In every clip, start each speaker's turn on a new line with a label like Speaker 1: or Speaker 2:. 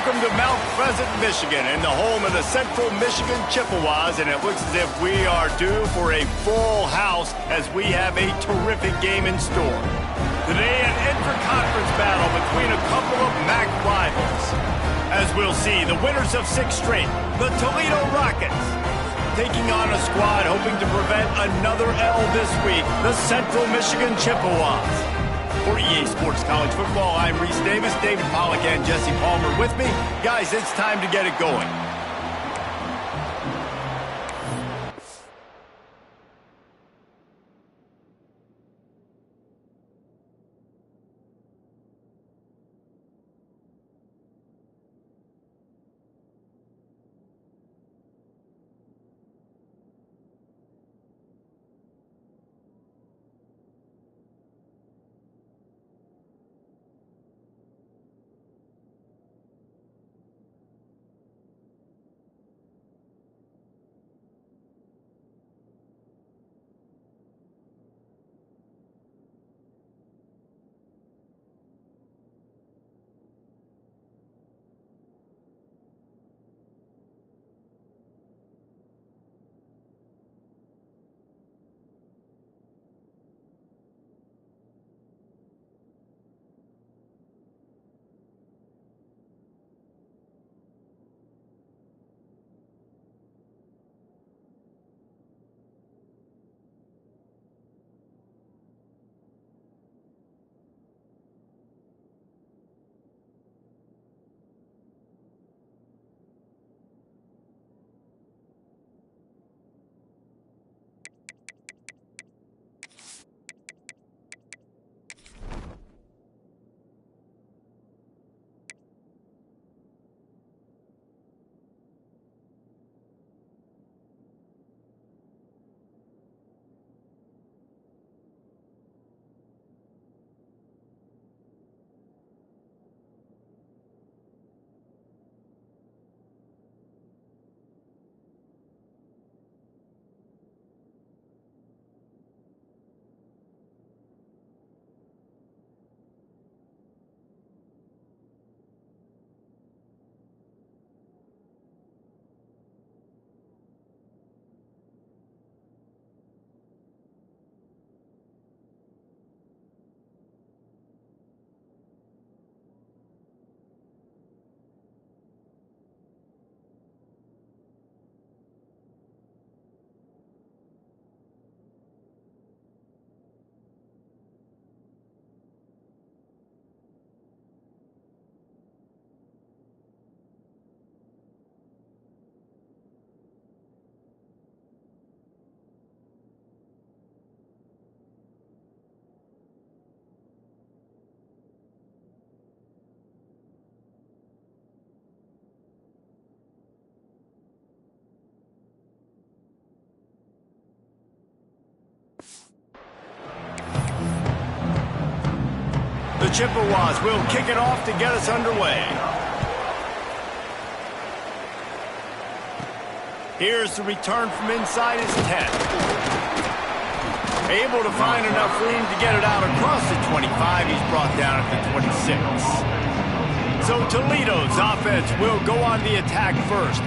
Speaker 1: Welcome to Mount Pleasant, Michigan, and the home of the Central Michigan Chippewas, and it looks as if we are due for a full house as we have a terrific game in store. Today, an intra-conference battle between a couple of MAC rivals. As we'll see, the winners of 6 straight, the Toledo Rockets, taking on a squad hoping to prevent another L this week, the Central Michigan Chippewas. For EA Sports College Football, I'm Reese Davis, David Pollack, and Jesse Palmer with me. Guys, it's time to get it going. The Chippewas will kick it off to get us underway. Here's the return from inside his 10. Able to find enough room to get it out across the 25. He's brought down at the 26. So Toledo's offense will go on the attack first.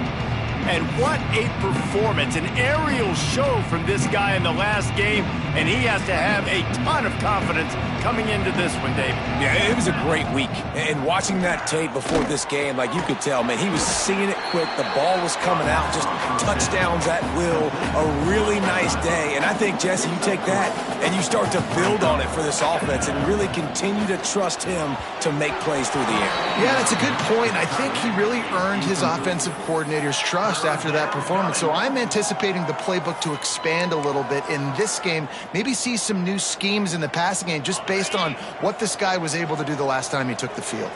Speaker 1: And what a performance, an aerial show from this guy in the last game, and he has to have a ton of confidence coming into this one, Dave.
Speaker 2: Yeah, it was a great week. And watching that tape before this game, like you could tell, man, he was seeing it quick. The ball was coming out, just touchdowns at will. A really nice day. And I think, Jesse, you take that and you start to build on it for this offense and really continue to trust him to make plays through the air.
Speaker 3: Yeah, that's a good point. I think he really earned his offensive coordinator's trust after that performance. So I'm anticipating the playbook to expand a little bit in this game, maybe see some new schemes in the passing game just based on what this guy was able to do the last time he took the field.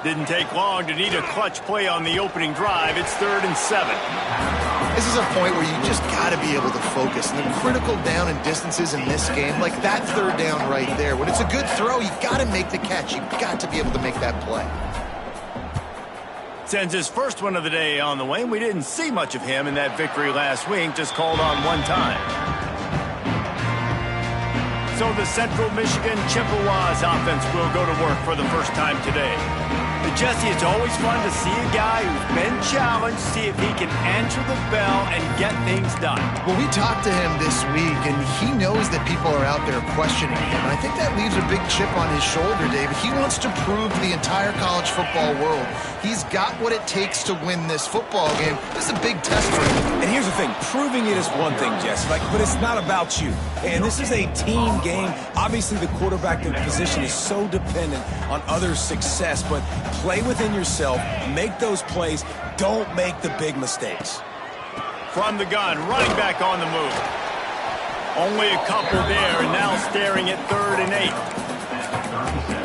Speaker 1: Didn't take long to need a clutch play on the opening drive. It's 3rd and 7.
Speaker 3: This is a point where you just got to be able to focus. And the critical down and distances in this game, like that 3rd down right there, when it's a good throw, you got to make the catch. You got to be able to make that play.
Speaker 1: Sends his first one of the day on the way. We didn't see much of him in that victory last week, just called on one time. So the Central Michigan Chippewas offense will go to work for the first time today. Jesse, it's always fun to see a guy who's been challenged, see if he can answer the bell and get things done.
Speaker 3: Well, we talked to him this week, and he knows that people are out there questioning him. And I think that leaves a big chip on his shoulder, David. He wants to prove to the entire college football world he's got what it takes to win this football game. This is a big test for him.
Speaker 2: And here's the thing. Proving it is one thing, Jesse, but it's not about you. And this is a team game. Obviously, the quarterback position is so dependent on others' success, but play within yourself, make those plays, don't make the big mistakes.
Speaker 1: From the gun, running back on the move. Only a couple there, and now staring at 3rd and 8.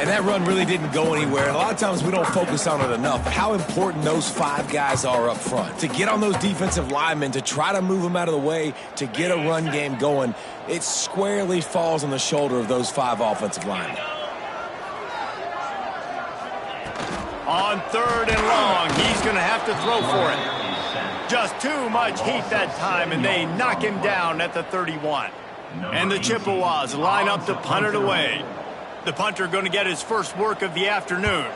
Speaker 2: And that run really didn't go anywhere. And a lot of times we don't focus on it enough. How important those 5 guys are up front. To get on those defensive linemen, to try to move them out of the way, to get a run game going, it squarely falls on the shoulder of those 5 offensive linemen.
Speaker 1: On 3rd and long, he's going to have to throw for it. Just too much heat that time, and they knock him down at the 31. And the Chippewas line up to punt it away. The punter going to get his first work of the afternoon.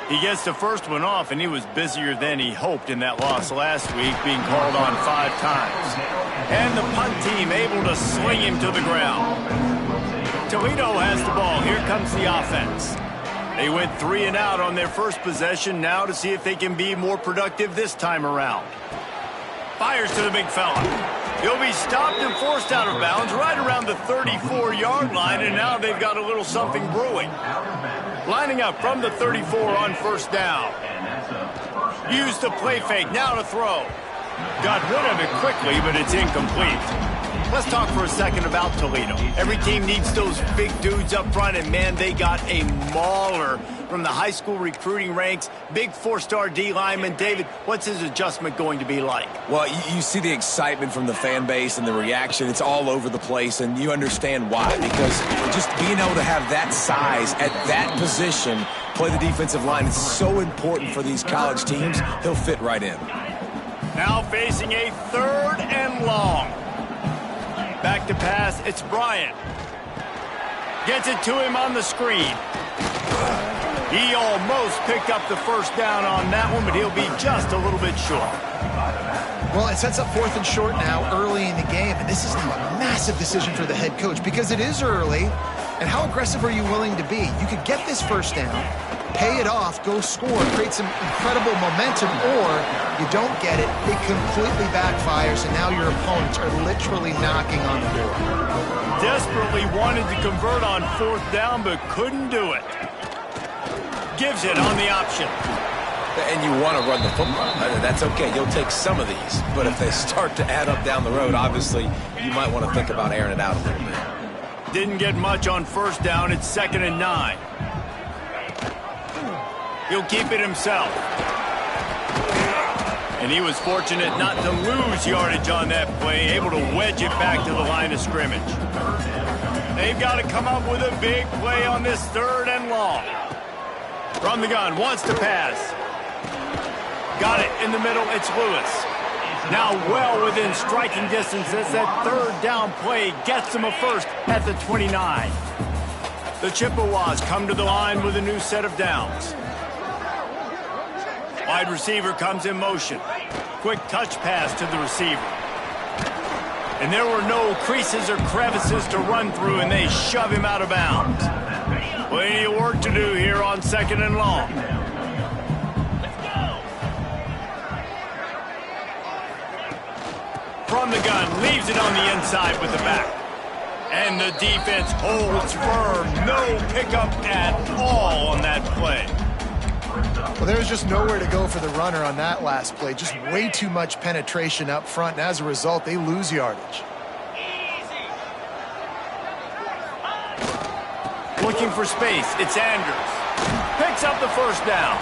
Speaker 1: He gets the first one off, and he was busier than he hoped in that loss last week, being called on 5 times. And the punt team able to sling him to the ground. Toledo has the ball. Here comes the offense. They went 3 and out on their first possession, now to see if they can be more productive this time around. Fires to the big fella. He'll be stopped and forced out of bounds right around the 34-yard line, and now they've got a little something brewing. Lining up from the 34 on first down. Use the play fake, now to throw. Got rid of it quickly, but it's incomplete. Let's talk for a second about Toledo. Every team needs those big dudes up front, and man, they got a mauler from the high school recruiting ranks. Big 4-star D lineman. David, what's his adjustment going to be like?
Speaker 2: Well, you see the excitement from the fan base and the reaction. It's all over the place, and you understand why. Because just being able to have that size at that position, play the defensive line, it's so important for these college teams. He'll fit right in.
Speaker 1: Now facing a 3rd and long. Back to pass, it's Bryant. Gets it to him on the screen. He almost picked up the first down on that one, but he'll be just a little bit short.
Speaker 3: Well, it sets up 4th and short now early in the game, and this is now a massive decision for the head coach because it is early, and how aggressive are you willing to be? You could get this first down, pay it off, go score, create some incredible momentum, or you don't get it, it completely backfires, and now your opponents are literally knocking on the door.
Speaker 1: Desperately wanted to convert on 4th down, but couldn't do it. Gives it on the option.
Speaker 2: And you want to run the football. That's okay. You'll take some of these. But if they start to add up down the road, obviously, you might want to think about airing it out a little bit.
Speaker 1: Didn't get much on first down. It's 2nd and 9. He'll keep it himself. And he was fortunate not to lose yardage on that play, able to wedge it back to the line of scrimmage. They've got to come up with a big play on this 3rd and long. From the gun, wants to pass. Got it in the middle, it's Lewis. Now well within striking distance as that 3rd down play gets him a first at the 29. The Chippewas come to the line with a new set of downs. Wide receiver comes in motion. Quick touch pass to the receiver. And there were no creases or crevices to run through, and they shove him out of bounds. Plenty of work to do here on 2nd and long. From the gun, leaves it on the inside with the back. And the defense holds firm. No pickup at all on that play.
Speaker 3: Well, there was just nowhere to go for the runner on that last play. Just way too much penetration up front, and as a result, they lose yardage.
Speaker 1: Looking for space, it's Andrews. Picks up the first down.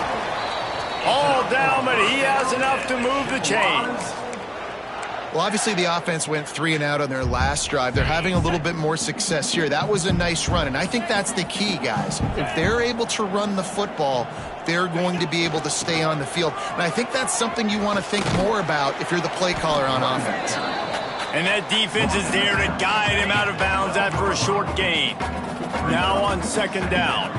Speaker 1: All down, but he has enough to move the chains.
Speaker 3: Well, obviously the offense went 3 and out on their last drive. They're having a little bit more success here. That was a nice run, and I think that's the key, guys. If they're able to run the football, they're going to be able to stay on the field. And I think that's something you want to think more about if you're the play caller on offense.
Speaker 1: And that defense is there to guide him out of bounds after a short gain. Now on 2nd down.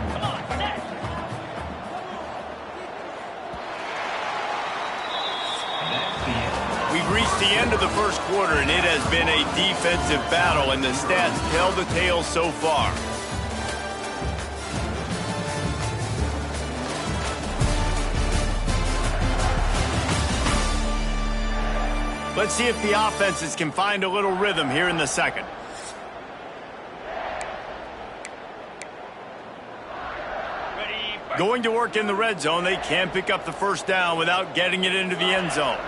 Speaker 1: It's the end of the first quarter, and it has been a defensive battle, and the stats tell the tale so far. Let's see if the offenses can find a little rhythm here in the second. Going to work in the red zone, they can't pick up the first down without getting it into the end zone.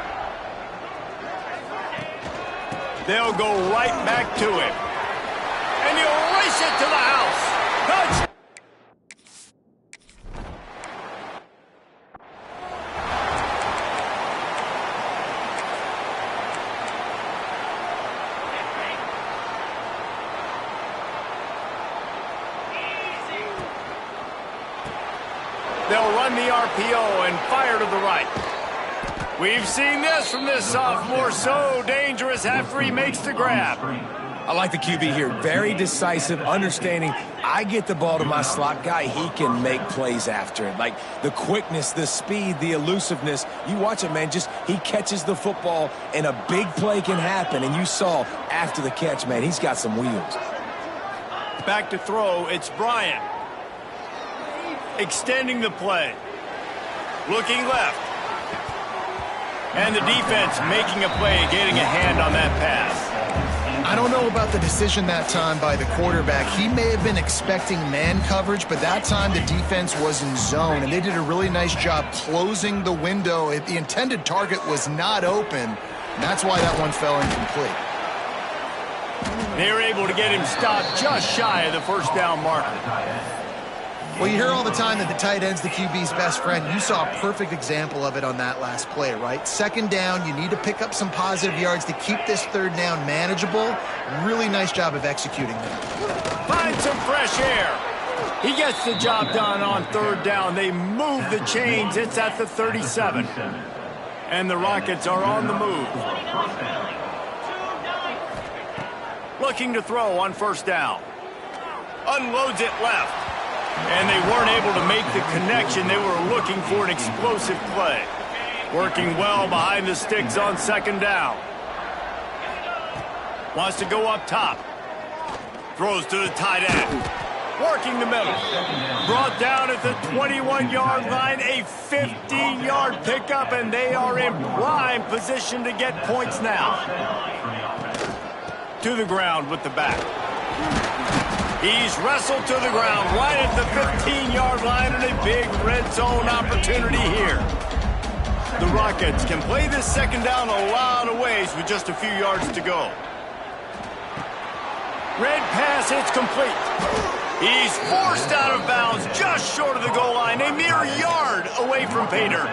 Speaker 1: They'll go right back to it. And he'll race it to the house. Touchdown! They'll run the RPO and fire to the right. We've seen this from this sophomore, so dangerous after he makes the grab.
Speaker 2: I like the QB here. Very decisive, understanding I get the ball to my slot guy, he can make plays after it. Like the quickness, the speed, the elusiveness. You watch it, man, just he catches the football and a big play can happen. And you saw after the catch, man, he's got some wheels.
Speaker 1: Back to throw, it's Bryant. Extending the play. Looking left. And the defense making a play, getting a hand on that pass.
Speaker 3: I don't know about the decision that time by the quarterback. He may have been expecting man coverage, but that time the defense was in zone, and they did a really nice job closing the window. The intended target was not open, and that's why that one fell incomplete.
Speaker 1: They were able to get him stopped just shy of the first down marker.
Speaker 3: Well, you hear all the time that the tight end's the QB's best friend. You saw a perfect example of it on that last play, right? Second down, you need to pick up some positive yards to keep this third down manageable. Really nice job of executing that.
Speaker 1: Find some fresh air. He gets the job done on third down. They move the chains. It's at the 37. And the Rockets are on the move. Looking to throw on first down. Unloads it left. And they weren't able to make the connection. They were looking for an explosive play. Working well behind the sticks on second down. Wants to go up top. Throws to the tight end. Working the middle. Brought down at the 21-yard line. A 50-yard pickup, and they are in prime position to get points now. To the ground with the back. He's wrestled to the ground right at the 15-yard line, and a big red zone opportunity here. The Rockets can play this second down a lot of ways with just a few yards to go. Red pass, it's complete. He's forced out of bounds just short of the goal line, a mere yard away from pay dirt.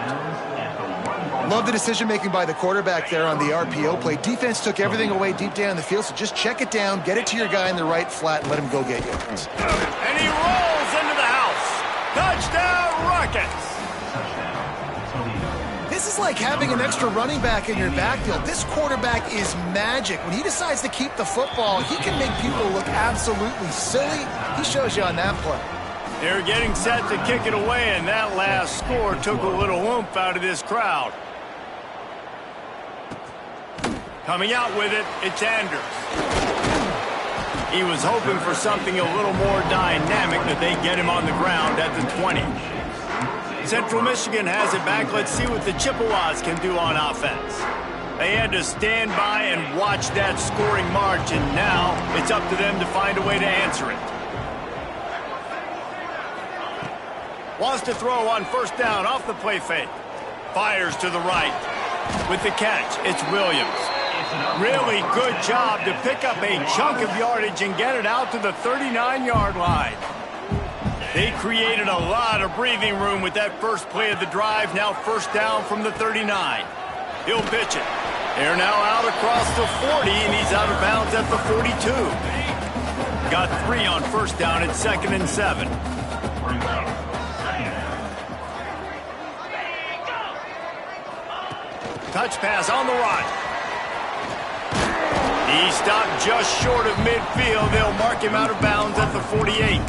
Speaker 3: Love the decision-making by the quarterback there on the RPO play. Defense took everything away deep down the field, so just check it down, get it to your guy in the right flat, and let him go get yards.
Speaker 1: And he rolls into the house. Touchdown, Rockets!
Speaker 3: This is like having an extra running back in your backfield. This quarterback is magic. When he decides to keep the football, he can make people look absolutely silly. He shows you on that play.
Speaker 1: They're getting set to kick it away, and that last score took a little oomph out of this crowd. Coming out with it, it's Anders. He was hoping for something a little more dynamic, that they get him on the ground at the 20. Central Michigan has it back. Let's see what the Chippewas can do on offense. They had to stand by and watch that scoring march, and now it's up to them to find a way to answer it. Wants to throw on first down off the play fake. Fires to the right. With the catch, it's Williams. Really good job to pick up a chunk of yardage and get it out to the 39-yard line. They created a lot of breathing room with that first play of the drive. Now first down from the 39. He'll pitch it. They're now out across the 40, and he's out of bounds at the 42. Got 3 on first down at 2nd and 7. Touch pass on the right. He stopped just short of midfield. They'll mark him out of bounds at the 48.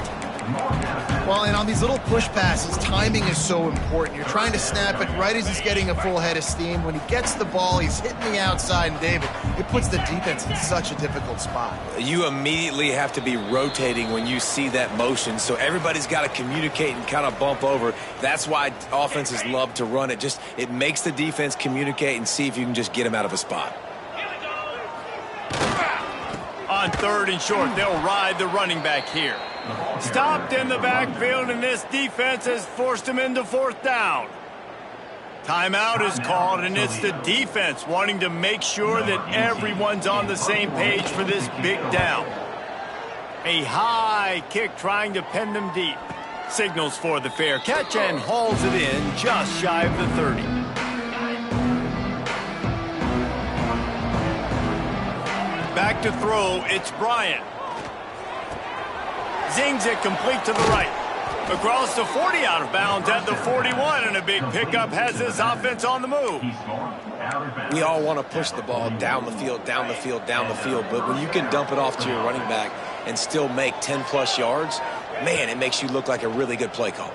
Speaker 3: Well, and on these little push passes, timing is so important. You're trying to snap it right as he's getting a full head of steam. When he gets the ball, he's hitting the outside, and David, it puts the defense in such a difficult spot.
Speaker 2: You immediately have to be rotating when you see that motion, so everybody's got to communicate and kind of bump over. That's why offenses love to run it. Just it makes the defense communicate and see if you can just get him out of a spot.
Speaker 1: On 3rd and short, they'll ride the running back here. Stopped in the backfield, and this defense has forced him into 4th down. Timeout is called, and it's the defense wanting to make sure that everyone's on the same page for this big down. A high kick trying to pen them deep. Signals for the fair catch and hauls it in just shy of the 30. Back to throw, it's Bryant. Zings it complete to the right. Across the 40, out of bounds at the 41, and a big pickup has this offense on the move.
Speaker 2: We all want to push the ball down the field, down the field, down the field, but when you can dump it off to your running back and still make 10-plus yards, man, it makes you look like a really good play caller.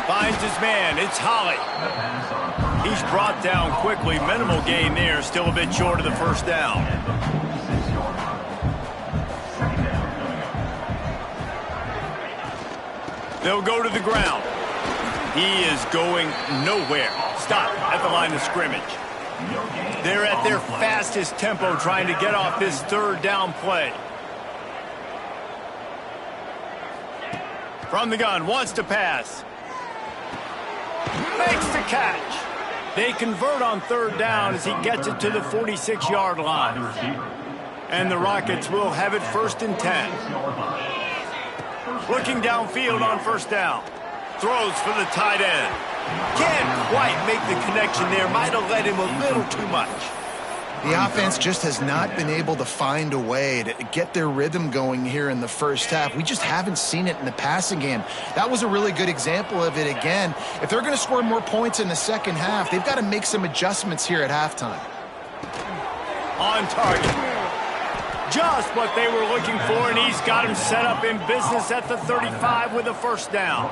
Speaker 1: Finds his man, it's Holly. He's brought down quickly, minimal gain there, still a bit short of the 1st down. They'll go to the ground. He is going nowhere. Stop at the line of scrimmage. They're at their fastest tempo trying to get off this 3rd down play. From the gun, wants to pass. Makes the catch. They convert on 3rd down as he gets it to the 46-yard line. And the Rockets will have it 1st and 10. Looking downfield on 1st down. Throws for the tight end. Can't quite make the connection there. Might have led him a little too much.
Speaker 3: The offense just has not been able to find a way to get their rhythm going here in the 1st half. We just haven't seen it in the passing game. That was a really good example of it again. If they're going to score more points in the 2nd half, they've got to make some adjustments here at halftime.
Speaker 1: On target. Just what they were looking for, and he's got him set up in business at the 35 with a 1st down.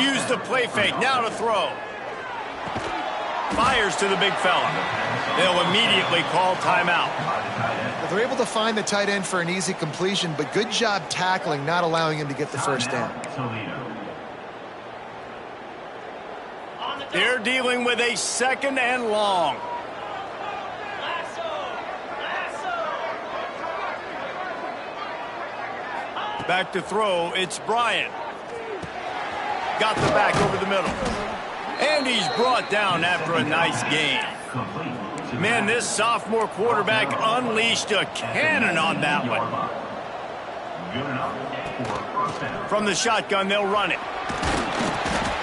Speaker 1: Use the play fake, now to throw. Fires to the big fella. They'll immediately call timeout.
Speaker 3: Well, they're able to find the tight end for an easy completion, but good job tackling, not allowing him to get the 1st down.
Speaker 1: They're dealing with a 2nd and long. Back to throw, it's Bryant. Got the back over the middle. And he's brought down after a nice gain. Man, this sophomore quarterback unleashed a cannon on that one. From the shotgun, they'll run it.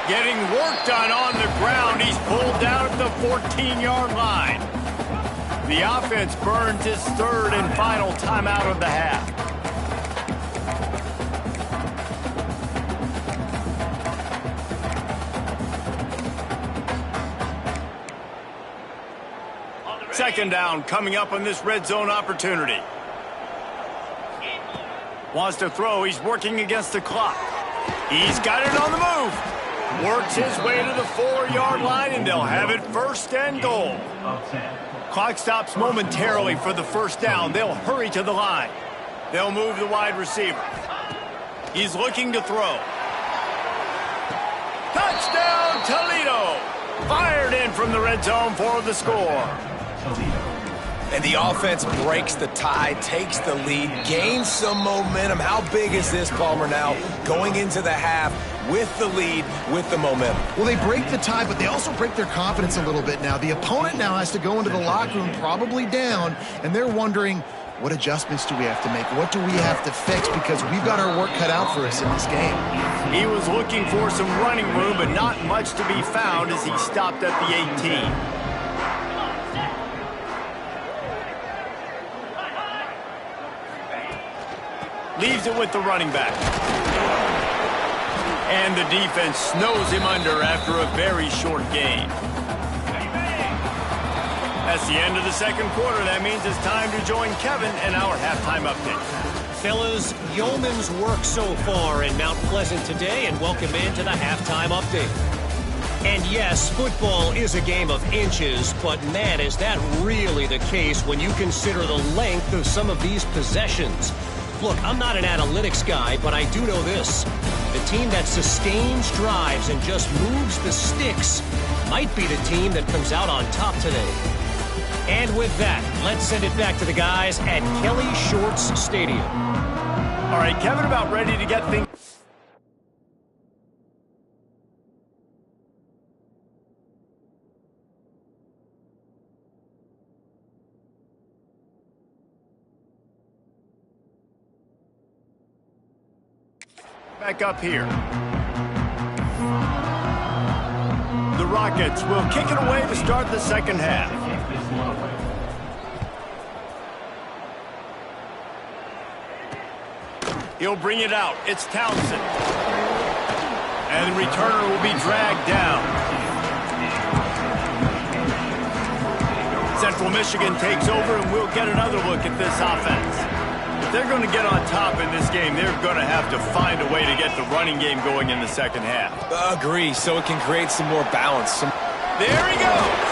Speaker 1: Getting work done on the ground. He's pulled down at the 14-yard line. The offense burns its 3rd and final timeout of the half. Second down coming up on this red zone opportunity. Wants to throw. He's working against the clock. He's got it on the move. Works his way to the 4-yard line, and they'll have it 1st and goal. Clock stops momentarily for the 1st down. They'll hurry to the line. They'll move the wide receiver. He's looking to throw. Touchdown, Toledo! Fired in from the red zone for the score.
Speaker 2: And the offense breaks the tie, takes the lead, gains some momentum. How big is this, Palmer, now going into the half with the lead, with the momentum?
Speaker 3: Well, they break the tie, but they also break their confidence a little bit now. The opponent now has to go into the locker room probably down, and they're wondering, what adjustments do we have to make? What do we have to fix? Because we've got our work cut out for us in this game.
Speaker 1: He was looking for some running room, but not much to be found as he stopped at the 18. Leaves it with the running back. And the defense snows him under after a very short gain. That's the end of the second quarter. That means it's time to join Kevin in our halftime update.
Speaker 4: Fellas, yeoman's work so far in Mount Pleasant today, and welcome into the halftime update. And yes, football is a game of inches, but man, is that really the case when you consider the length of some of these possessions. Look, I'm not an analytics guy, but I do know this. The team that sustains drives and just moves the sticks might be the team that comes out on top today. And with that, let's send it back to the guys at Kelly Shorts Stadium.
Speaker 1: All right, Kevin, about ready to get things... Back up here. The Rockets will kick it away to start the second half. He'll bring it out. It's Townsend. And the returner will be dragged down. Central Michigan takes over, and we'll get another look at this offense. If they're going to get on top in this game, they're going to have to find a way to get the running game going in the second half.
Speaker 2: Agree, so it can create some more balance.
Speaker 1: There he goes.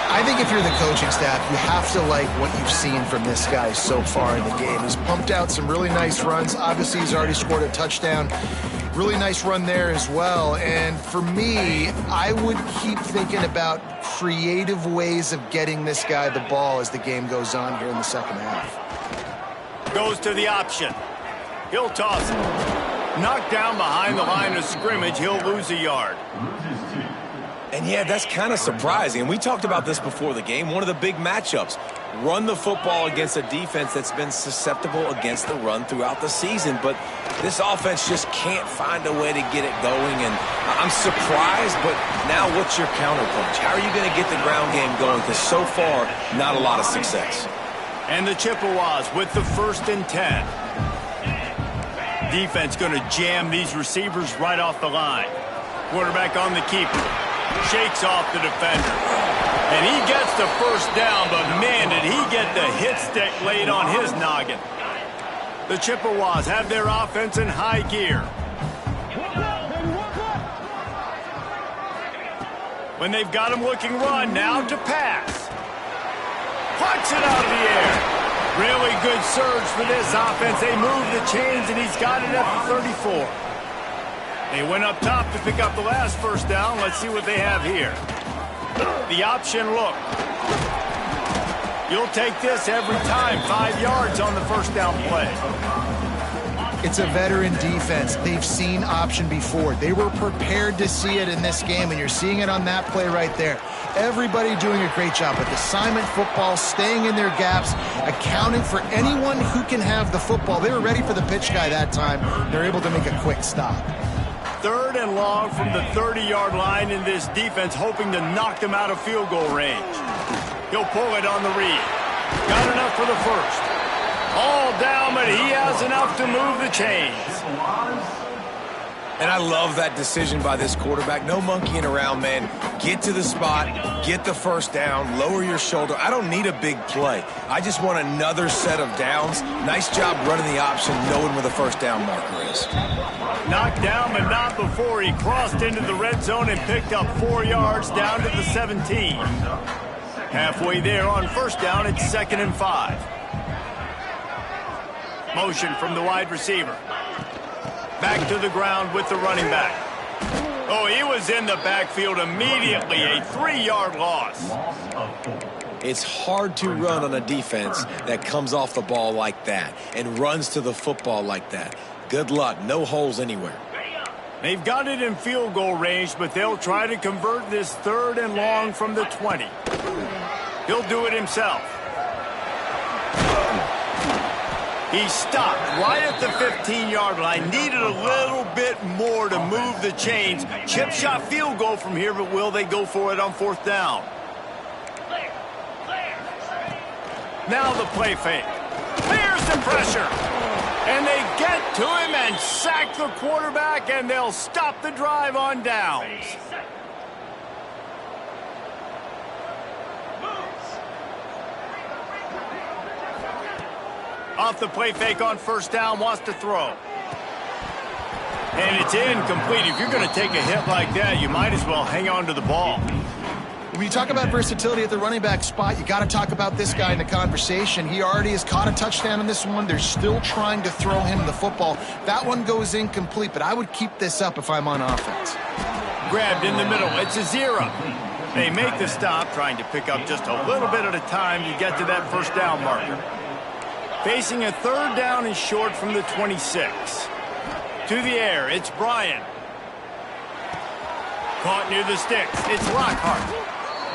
Speaker 3: I think if you're the coaching staff, you have to like what you've seen from this guy so far in the game. He's pumped out some really nice runs. Obviously, he's already scored a touchdown. Really nice run there as well. And for me, I would keep thinking about creative ways of getting this guy the ball as the game goes on here in the second half.
Speaker 1: Goes to the option. He'll toss it. Knocked down behind the line of scrimmage. He'll lose a yard.
Speaker 2: And yeah, that's kind of surprising. We talked about this before the game. One of the big matchups. Run the football against a defense that's been susceptible against the run throughout the season. But this offense just can't find a way to get it going. And I'm surprised, but now what's your counterpunch? How are you going to get the ground game going? Because so far, not a lot of success.
Speaker 1: And the Chippewas with the 1st and 10. Defense going to jam these receivers right off the line. Quarterback on the keeper. Shakes off the defender. And he gets the first down, but man, did he get the hit stick laid on his noggin. The Chippewas have their offense in high gear. When they've got him looking run, now to pass. Puts it out of the air. Really good surge for this offense. They move the chains, and he's got it at the 34. They went up top to pick up the last first down. Let's see what they have here. The option look. You'll take this every time. 5 yards on the first down play.
Speaker 3: It's a veteran defense. They've seen option before. They were prepared to see it in this game, and you're seeing it on that play right there. Everybody doing a great job with assignment football, staying in their gaps, accounting for anyone who can have the football. They were ready for the pitch guy that time. They're able to make a quick stop.
Speaker 1: 3rd and long from the 30-yard line in this defense, hoping to knock them out of field goal range. He'll pull it on the read. Got enough for the first. All down, but he has enough to move the chains.
Speaker 2: And I love that decision by this quarterback. No monkeying around, man. Get to the spot, get the first down, lower your shoulder. I don't need a big play. I just want another set of downs. Nice job running the option, knowing where the first down marker is.
Speaker 1: Knocked down, but not before he crossed into the red zone and picked up 4 yards down to the 17. Halfway there on first down, it's 2nd and 5. Motion from the wide receiver. Back to the ground with the running back. Oh, he was in the backfield immediately. A 3-yard loss.
Speaker 2: It's hard to run on a defense that comes off the ball like that and runs to the football like that. Good luck. No holes anywhere.
Speaker 1: They've got it in field goal range, but they'll try to convert this 3rd and long from the 20. He'll do it himself. He stopped right at the 15-yard line. Needed a little bit more to move the chains. Chip shot field goal from here, but will they go for it on 4th down? Now the play fake. There's the pressure. And they get to him and sack the quarterback, and they'll stop the drive on downs. Off the play fake on first down, wants to throw. And it's incomplete. If you're going to take a hit like that, you might as well hang on to the ball.
Speaker 3: When you talk about versatility at the running back spot, you got to talk about this guy in the conversation. He already has caught a touchdown in this one. They're still trying to throw him the football. That one goes incomplete, but I would keep this up if I'm on offense.
Speaker 1: Grabbed in the middle. It's a 0. They make the stop, trying to pick up just a little bit at a time to get to that first down marker. Facing a 3rd down and short from the 26. To the air, it's Bryant. Caught near the sticks. It's Lockhart.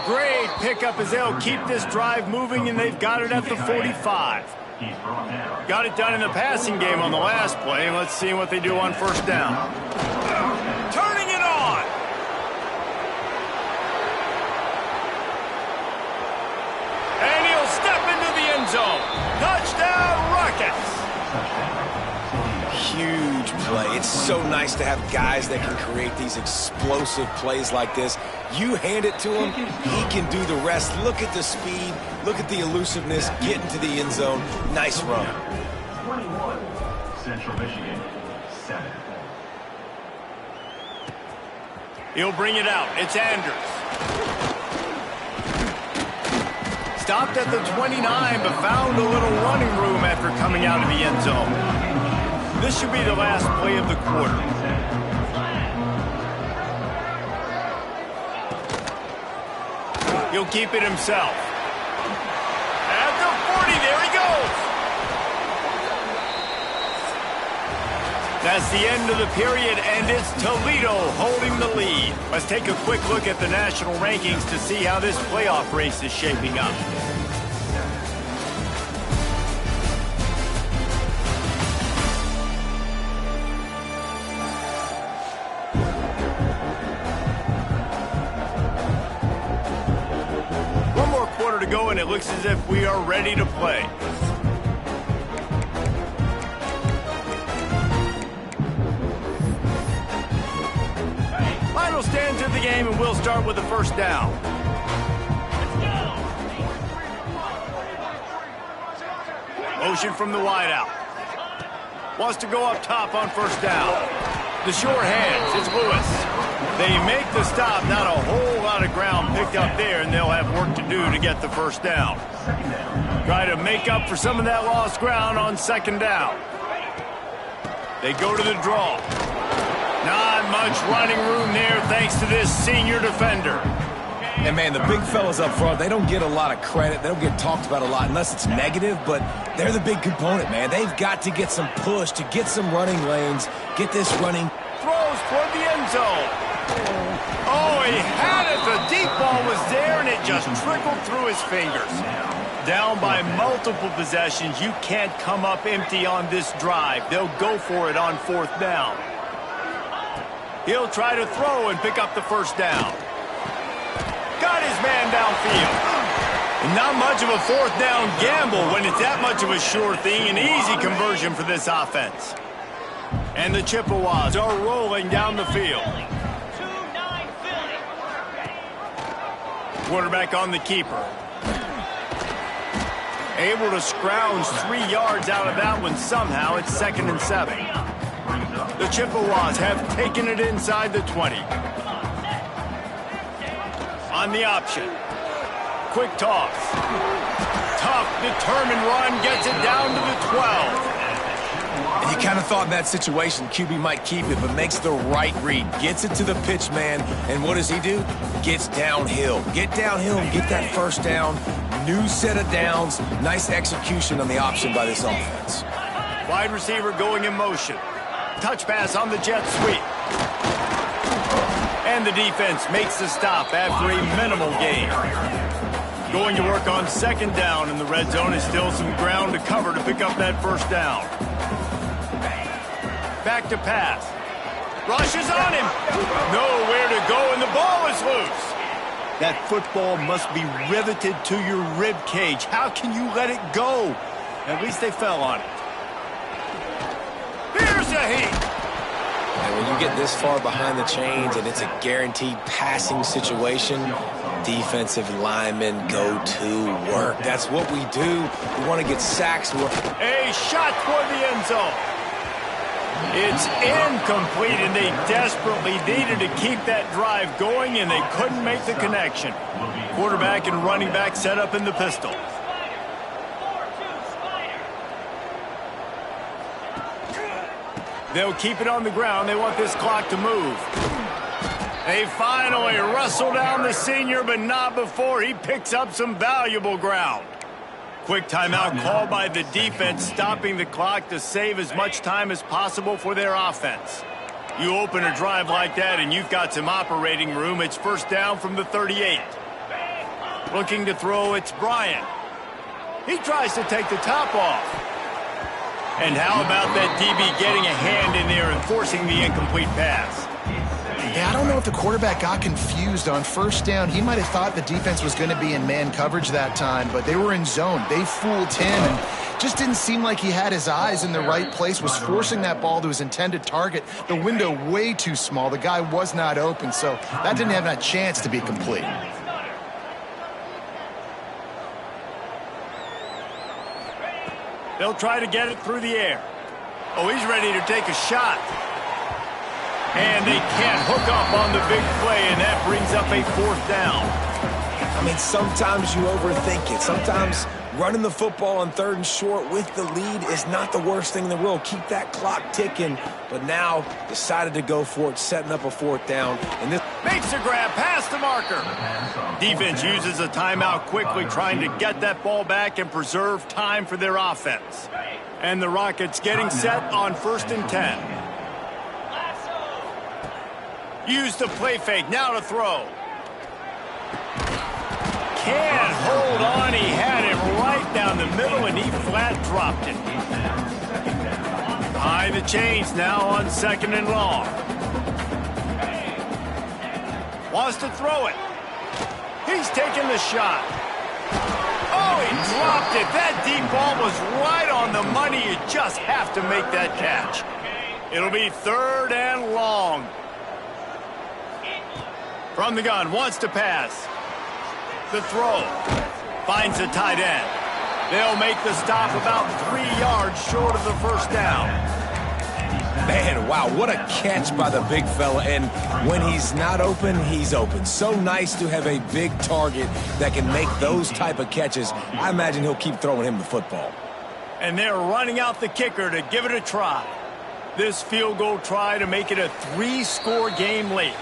Speaker 1: Great pickup as they'll keep this drive moving, and they've got it at the 45. Got it done in the passing game on the last play, and let's see what they do on first down. Turning it on. And he'll step into the end zone. Touchdown, Rockets.
Speaker 2: Huge play. It's so nice to have guys that can create these explosive plays like this. You hand it to him, he can do the rest. Look at the speed, look at the elusiveness, get into the end zone. Nice run.
Speaker 5: 21, Central Michigan, 7.
Speaker 1: He'll bring it out. It's Anders. Stopped at the 29, but found a little running room after coming out of the end zone. This should be the last play of the quarter. He'll keep it himself. At the 40, there he goes. That's the end of the period, and it's Toledo holding the lead. Let's take a quick look at the national rankings to see how this playoff race is shaping up. To go, and it looks as if we are ready to play. Final stands of the game, and we'll start with the first down. Motion from the wideout. Wants to go up top on first down. The sure hands, it's Lewis. They make the stop, not a whole lot of ground picked up there, and they'll have work to do to get the first down. Try to make up for some of that lost ground on second down. They go to the draw. Not much running room there thanks to this senior defender.
Speaker 2: And, man, the big fellas up front, they don't get a lot of credit. They don't get talked about a lot unless it's negative, but they're the big component, man. They've got to get some push, to get some running lanes, get this running.
Speaker 1: Throws toward the end zone. Oh, he had it. The deep ball was there, and it just trickled through his fingers. Down by multiple possessions. You can't come up empty on this drive. They'll go for it on fourth down. He'll try to throw and pick up the first down. Got his man downfield. And not much of a fourth down gamble when it's that much of a sure thing. An easy conversion for this offense. And the Chippewas are rolling down the field. Quarterback on the keeper. Able to scrounge 3 yards out of that one somehow. It's 2nd and 7. The Chippewas have taken it inside the 20. On the option. Quick toss. Tough, determined run. Gets it down to the 12.
Speaker 2: And you kind of thought in that situation QB might keep it, but makes the right read. Gets it to the pitch man, and what does he do? Gets downhill. Get downhill and get that first down. New set of downs. Nice execution on the option by this offense.
Speaker 1: Wide receiver going in motion. Touch pass on the jet sweep. And the defense makes the stop after a minimal gain. Going to work on second down in the red zone. Is still some ground to cover to pick up that first down. Back to pass. Rushes on him. Nowhere to go, and the ball is loose. That football must be riveted to your rib cage. How can you let it go? At least they fell on it. Here's a heat.
Speaker 2: And when you get this far behind the chains and it's a guaranteed passing situation, defensive linemen go to work. That's what we do. We want to get sacks.
Speaker 1: A shot toward the end zone. It's incomplete, and they desperately needed to keep that drive going, and they couldn't make the connection. Quarterback and running back set up in the pistol. They'll keep it on the ground. They want this clock to move. They finally wrestle down the senior, but not before he picks up some valuable ground. Quick timeout called by the defense, stopping the clock to save as much time as possible for their offense. You open a drive like that and you've got some operating room. It's first down from the 38. Looking to throw, it's Bryant. He tries to take the top off. And how about that DB getting a hand in there and forcing the incomplete pass?
Speaker 3: Yeah, I don't know if the quarterback got confused on first down. He might have thought the defense was going to be in man coverage that time, but they were in zone. They fooled him and just didn't seem like he had his eyes in the right place, was forcing that ball to his intended target. The window way too small. The guy was not open, so that didn't have a chance to be complete.
Speaker 1: They'll try to get it through the air. Oh, he's ready to take a shot. And they can't hook up on the big play, and that brings up a fourth down.
Speaker 2: I mean, sometimes you overthink it. Sometimes running the football on 3rd and short with the lead is not the worst thing in the world. Keep that clock ticking. But now decided to go for it, setting up a 4th down. And this
Speaker 1: makes a grab past the marker. Defense uses a timeout quickly, trying to get that ball back and preserve time for their offense. And the Rockets getting set on 1st and 10. Use the play fake, now to throw. Can't hold on, he had it right down the middle and he flat dropped it. Behind the chains now on 2nd and long. Wants to throw it. He's taking the shot. Oh, he dropped it. That deep ball was right on the money. You just have to make that catch. It'll be 3rd and long. From the gun, wants to pass. The throw. Finds the tight end. They'll make the stop about 3 yards short of the first down.
Speaker 2: Man, wow, what a catch by the big fella. And when he's not open, he's open. So nice to have a big target that can make those type of catches. I imagine he'll keep throwing him the football.
Speaker 1: And they're running out the kicker to give it a try. This field goal try to make it a 3-score game late.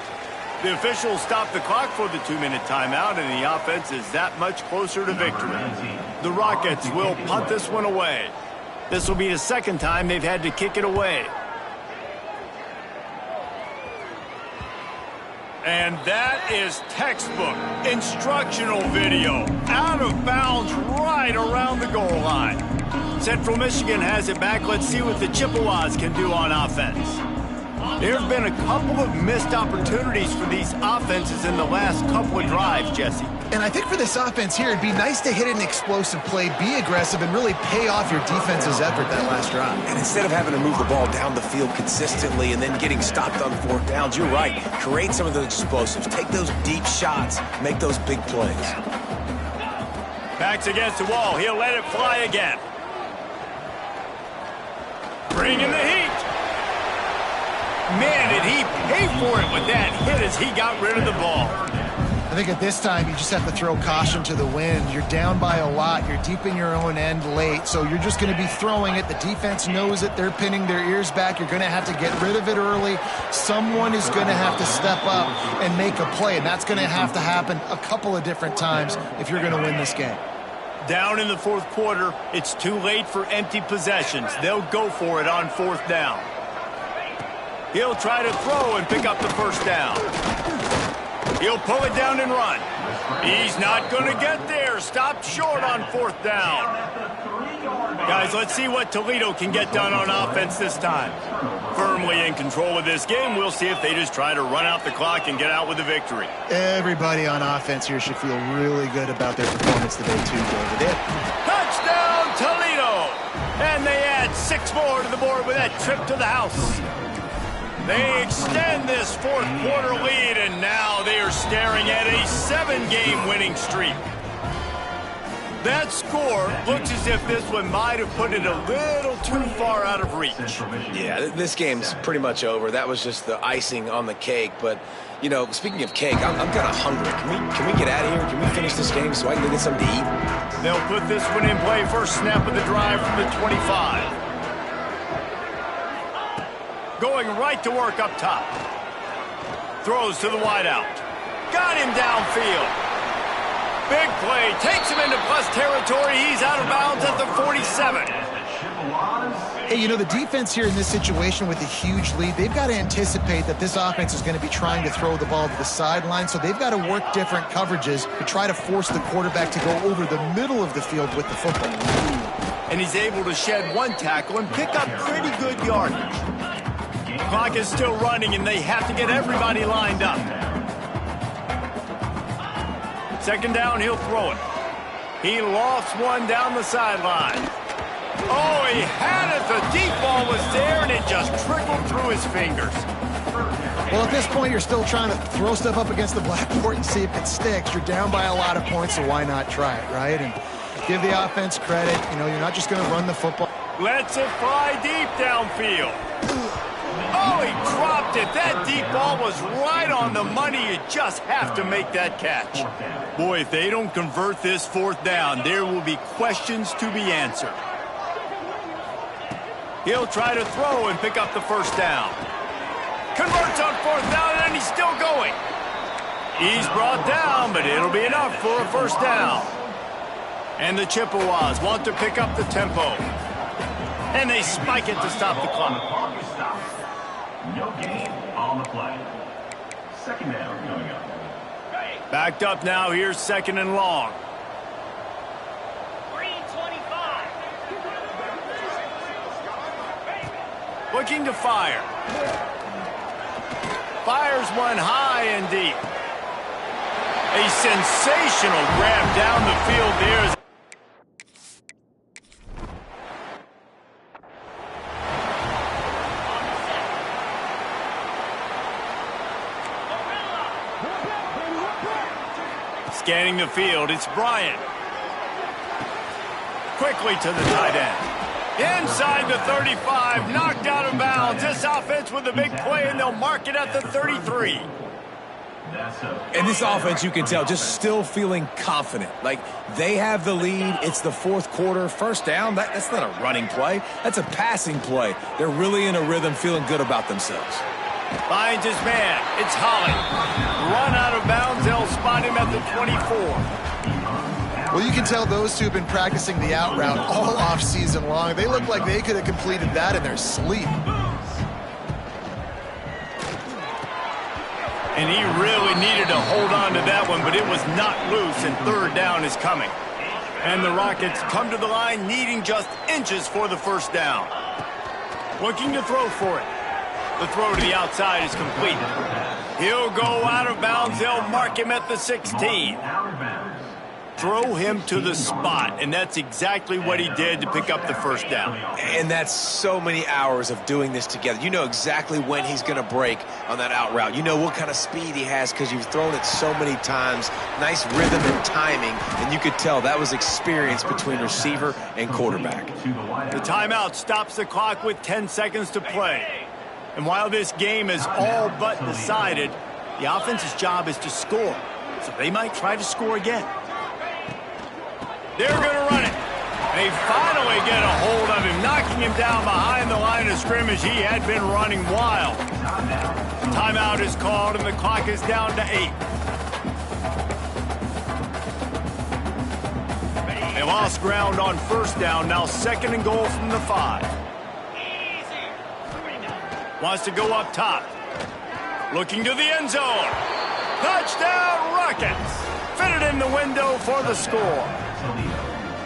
Speaker 1: The officials stop the clock for the 2-minute timeout, and the offense is that much closer to victory. The Rockets will punt this one away. This will be the 2nd time they've had to kick it away. And that is textbook instructional video. Out of bounds right around the goal line. Central Michigan has it back. Let's see what the Chippewas can do on offense. There have been a couple of missed opportunities for these offenses in the last couple of drives, Jesse.
Speaker 3: And I think for this offense here, it'd be nice to hit an explosive play, be aggressive, and really pay off your defense's effort that last drive.
Speaker 2: And instead of having to move the ball down the field consistently and then getting stopped on 4th downs, you're right. Create some of those explosives. Take those deep shots. Make those big plays.
Speaker 1: Backs against the wall. He'll let it fly again. Bring in the heat. Man, did he pay for it with that hit as he got rid of the ball.
Speaker 3: I think at this time, you just have to throw caution to the wind. You're down by a lot. You're deep in your own end late, so you're just going to be throwing it. The defense knows it. They're pinning their ears back. You're going to have to get rid of it early. Someone is going to have to step up and make a play, and that's going to have to happen a couple of different times if you're going to win this game.
Speaker 1: Down in the 4th quarter, it's too late for empty possessions. They'll go for it on 4th down. He'll try to throw and pick up the first down. He'll pull it down and run. He's not going to get there. Stopped short on 4th down. Guys, let's see what Toledo can get done on offense this time. Firmly in control of this game. We'll see if they just try to run out the clock and get out with a victory.
Speaker 3: Everybody on offense here should feel really good about their performance today, too, David.
Speaker 1: Touchdown, Toledo! And they add 6 more to the board with that trip to the house. They extend this fourth quarter lead, and now they are staring at a 7-game winning streak. That score looks as if this one might have put it a little too far out of reach.
Speaker 2: Yeah, this game's pretty much over. That was just the icing on the cake. But, you know, speaking of cake, I'm kind of hungry. Can we get out of here? Can we finish this game so I can go get something to eat?
Speaker 1: They'll put this one in play. First snap of the drive from the 25. Going right to work up top. Throws to the wideout. Got him downfield. Big play, takes him into plus territory. He's out of bounds at the 47.
Speaker 3: Hey, you know, the defense here in this situation with a huge lead, they've got to anticipate that this offense is going to be trying to throw the ball to the sideline, so they've got to work different coverages to try to force the quarterback to go over the middle of the field with the football.
Speaker 1: And he's able to shed one tackle and pick up pretty good yardage. Clock is still running, and they have to get everybody lined up. Second down, he'll throw it. He lofts one down the sideline. Oh, he had it. The deep ball was there, and it just trickled through his fingers.
Speaker 3: Well, at this point, you're still trying to throw stuff up against the blackboard and see if it sticks. You're down by a lot of points, so why not try it, right? And give the offense credit. You know, you're not just going to run the football.
Speaker 1: Lets it fly deep downfield. Oh, he dropped it. That deep ball was right on the money. You just have to make that catch. Boy, if they don't convert this fourth down, there will be questions to be answered. He'll try to throw and pick up the first down. Converts on fourth down, and he's still going. He's brought down, but it'll be enough for a first down. And the Chippewas want to pick up the tempo. And they spike it to stop the clock.
Speaker 5: No gain on the play. Second down coming up.
Speaker 1: Backed up now. Here's second and long.
Speaker 6: 3:25.
Speaker 1: Looking to fire. Fires one high and deep. A sensational grab down the field there. Scanning the field, it's Bryant. Quickly to the tight end. Inside the 35, knocked out of bounds. This offense with a big play, and they'll mark it at the 33.
Speaker 2: And this offense, you can tell, just still feeling confident. Like, they have the lead. It's the fourth quarter. First down, that's not a running play. That's a passing play. They're really in a rhythm, feeling good about themselves.
Speaker 1: Finds his man. It's Holly. Run out of bounds. They'll spot him at the 24.
Speaker 3: Well, you can tell those two have been practicing the out route all off season long. They look like they could have completed that in their sleep.
Speaker 1: And he really needed to hold on to that one, but it was not loose, and third down is coming. And the Rockets come to the line needing just inches for the first down. Looking to throw for it. The throw to the outside is complete. He'll go out of bounds. They'll mark him at the 16. Throw him to the spot, and that's exactly what he did to pick up the first down.
Speaker 2: And that's so many hours of doing this together. You know exactly when he's going to break on that out route. You know what kind of speed he has because you've thrown it so many times. Nice rhythm and timing, and you could tell that was experience between receiver and quarterback.
Speaker 1: The timeout stops the clock with 10 seconds to play. And while this game is all but decided, the offense's job is to score. So they might try to score again. They're going to run it. They finally get a hold of him, knocking him down behind the line of scrimmage. He had been running wild. Timeout is called, and the clock is down to 8. They lost ground on first down. Now second and goal from the 5. Wants to go up top. Looking to the end zone. Touchdown, Rockets. Fitted in the window for the score.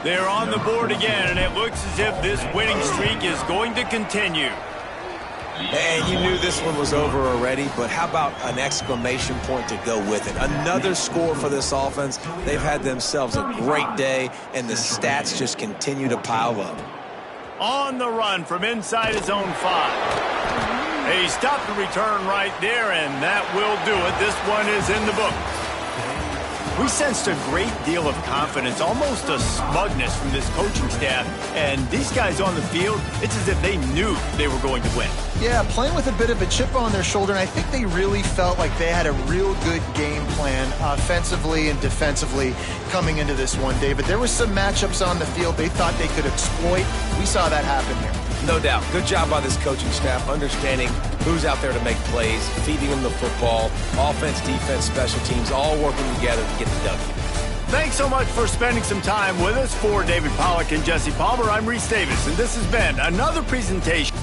Speaker 1: They're on the board again, and it looks as if this winning streak is going to continue.
Speaker 2: And you knew this one was over already, but how about an exclamation point to go with it? Another score for this offense. They've had themselves a great day, and the stats just continue to pile up.
Speaker 1: On the run from inside his own 5. He stopped the return right there, and that will do it. This one is in the book. We sensed a great deal of confidence, almost a smugness from this coaching staff. And these guys on the field, it's as if they knew they were going to win.
Speaker 3: Yeah, playing with a bit of a chip on their shoulder, and I think they really felt like they had a real good game plan offensively and defensively coming into this one, David. There were some matchups on the field they thought they could exploit. We saw that happen here.
Speaker 2: No doubt. Good job by this coaching staff, understanding who's out there to make plays, feeding them the football, offense, defense, special teams, all working together to get the W.
Speaker 1: Thanks so much for spending some time with us. For David Pollack and Jesse Palmer, I'm Reese Davis, and this has been another presentation